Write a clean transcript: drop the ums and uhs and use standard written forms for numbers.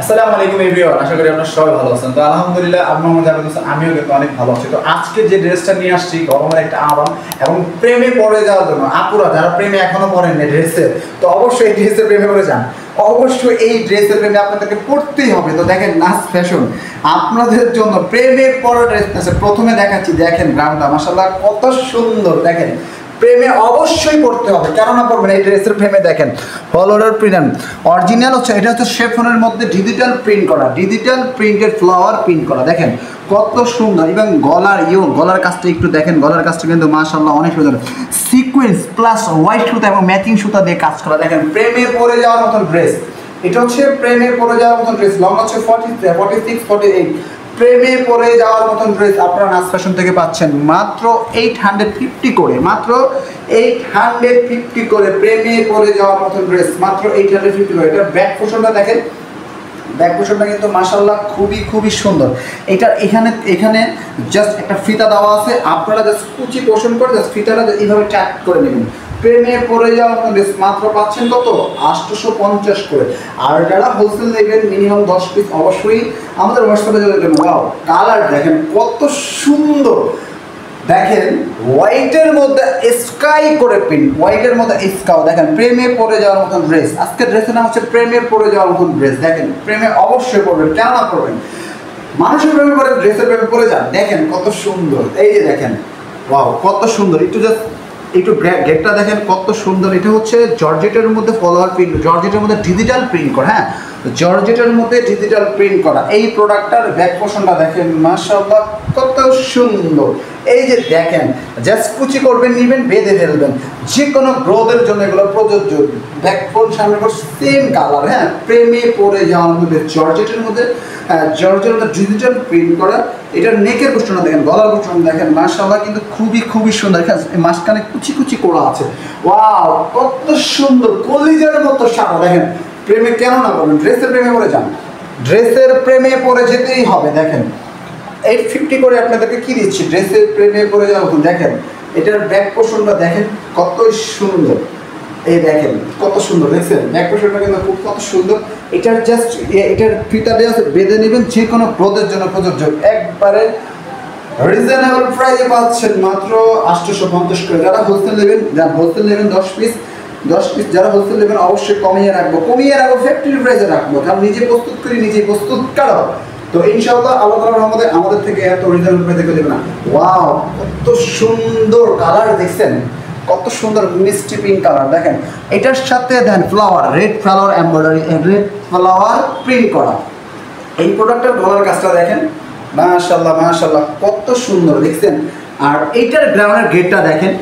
আসসালামু আলাইকুম এভরিওয়ান, আশা করি আপনারা সবাই ভালো আছেন। তো আলহামদুলিল্লাহ আমিও কিন্তু অনেক ভালো আছি। তো আজকে যে ড্রেসটা নিয়ে আসছি গরমের একটা আরাম এবং প্রেমে পড়ে যাওয়ার জন্য, আপুরা যারা প্রেমে এখনো পড়েন না ড্রেসের, তো অবশ্যই এই ড্রেসের প্রেমে পড়ে যান। অবশ্যই এই ড্রেসের প্রেমে আপনাদেরকে পড়তেই হবে। তো দেখেন নাস ফ্যাশন আপনাদের জন্য প্রেমে পড়া ড্রেস আছে। প্রথমে দেখাচ্ছি, দেখেন গ্রাউন্ডটা মাশাআল্লাহ কত সুন্দর। দেখেন প্রেমে অবশ্যই পড়তে হবে, কেননা পড়বেন এই ড্রেসের প্রেমে। দেখেন ফলোয়ার প্রিন্ট অরিজিনাল হচ্ছে, এটা হচ্ছে শেফনের মধ্যে ডিজিটাল প্রিন্ট করা, ডিজিটাল প্রিন্টেড ফ্লাওয়ার প্রিন্ট করা। দেখেন কত সুন্দর। এবং গলার কাজটা একটু দেখেন, গলার কাজটা কিন্তু মাশাআল্লাহ অনেক সুন্দর। সিকোয়েন্স প্লাস হোয়াইট সুতা এবং ম্যাচিং সুতা দিয়ে কাজ করা। দেখেন প্রেমে পড়ে যাওয়ার মতন ড্রেস। এটা হচ্ছে প্রেমে পড়ে যাওয়ার মতন ড্রেস। লং হচ্ছে 46, 48। প্রেমে পড়ে যাওয়ার মতন ড্রেস আপনারা নাস ফ্যাশন থেকে পাচ্ছেন মাত্র 850 করে, মাত্র 850 করে। প্রেমে পড়ে যাওয়ার মতন ড্রেস মাত্র 850 করে। এটা ব্যাক পোর্শনটা দেখেন, ব্যাক পোর্শনটা কিন্তু মাশাআল্লাহ খুবই সুন্দর। এটা এখানে জাস্ট একটা ফিতা দেওয়া আছে, আপনারা জাস্ট কুচি পোর্শন করে জাস্ট ফিতাটা এইভাবে ট্যাপ করে নেবেন। প্রেমে পড়ে যাওয়ার মতো ড্রেস মাত্র পাচ্ছেন কত, 850 করে। আর যারা হোলসেল নেবেন মিনিমাম 10 পিস অবশ্যই আমাদের হোয়াটসঅ্যাপে চলে যাবেন। ওয়াও কালার দেখেন কত সুন্দর। দেখেন হোয়াইটের মধ্যে স্কাই করে প্রিন্ট, হোয়াইটের মধ্যে স্কাই। দেখেন প্রেমে পড়ে যাওয়ার মতন ড্রেস। আজকে ড্রেসের নাম হচ্ছে প্রেমে পড়ে যাওয়ার মতন ড্রেস। দেখেন প্রেমে অবশ্যই পড়বেন, কেন না পড়বেন। মানুষের প্রেমে পড়ে ড্রেসের প্রেমে পড়ে যান। দেখেন কত সুন্দর, এই যে দেখেন ওয়াও কত সুন্দর। একটু গেটটা দেখেন কত সুন্দর। এটা হচ্ছে জর্জেটের মধ্যে ফলোয়ার প্রিন্ট, জর্জেটের মধ্যে ডিজিটাল প্রিন্ট করা। হ্যাঁ, জর্জেটের মধ্যে ডিজিটাল প্রিন্ট করা। এই প্রোডাক্টটার ব্যাক পোর্শনটা দেখেন মাশাআল্লাহ কত সুন্দর। এই যে দেখেন জাস্ট কুচি করবেন, নেবেন, বেঁধে ফেলবেন। যে কোনো গ্রোথের জন্য এগুলো প্রযোজ্য। Back portion same colour. হ্যাঁ, প্রেমে পড়ে যাওয়ার মধ্যে জর্জেটের মধ্যে, জর্জেটের মধ্যে ডিজিটাল প্রিন্ট করা। এটার নেকের পোর্শনটা দেখেন, গলার পোর্শন দেখেন মাশাআল্লাহ কিন্তু খুবই সুন্দর। মাঝখানে কুচি করা আছে। ওয়াও কত সুন্দর, কলিজার মতো সাদা। দেখেন প্রেমে কেন না বলেন, ড্রেসের প্রেমে পড়ে যান, ড্রেসের প্রেমে পড়ে যেতেই হবে। দেখেন 850 করে আপনাদেরকে কি দিচ্ছি, ড্রেসের প্রেমে পড়ে যাওয়া। দেখেন এটার ব্যাক পোর্শনটা দেখেন কত সুন্দর। এই দেখেন কত সুন্দর, দেখছেন ব্যাক পোর্শনটা কিন্তু কত সুন্দর। এটার জাস্ট এটার ফিতা দেওয়া আছে, বেঁধে নেবেন। যে কোনো ব্রোদের জন্য প্রযোজ্য, একবারে রিজনেবল প্রাইসে পাচ্ছেন মাত্র 850 করে। যারা হোলসেল নেবেন 10 পিস, যারা হোলসেল নেবেন অবশ্যই কমিয়ে রাখবো ফ্যাক্টরি প্রাইসে রাখবো, কারণ নিজে প্রস্তুত করি, নিজে প্রস্তুত কারো। তো ইনশাআল্লাহ আল্লাহ তাআলার রহমতে আমাদের থেকে এত রিজনেবল প্রাইসে দেবে না। ওয়াও কত সুন্দর কালার, দেখছেন কত সুন্দর মিষ্টি পিঙ্ক কালার। দেখেন এটার সাথে then flower, red flower embroidery, red flower print করা। এই প্রোডাক্টের গলার কাজটা দেখেন মাশাআল্লাহ কত সুন্দর, দেখছেন। আর এইটার গ্রাউন্ডের গেটটা দেখেন।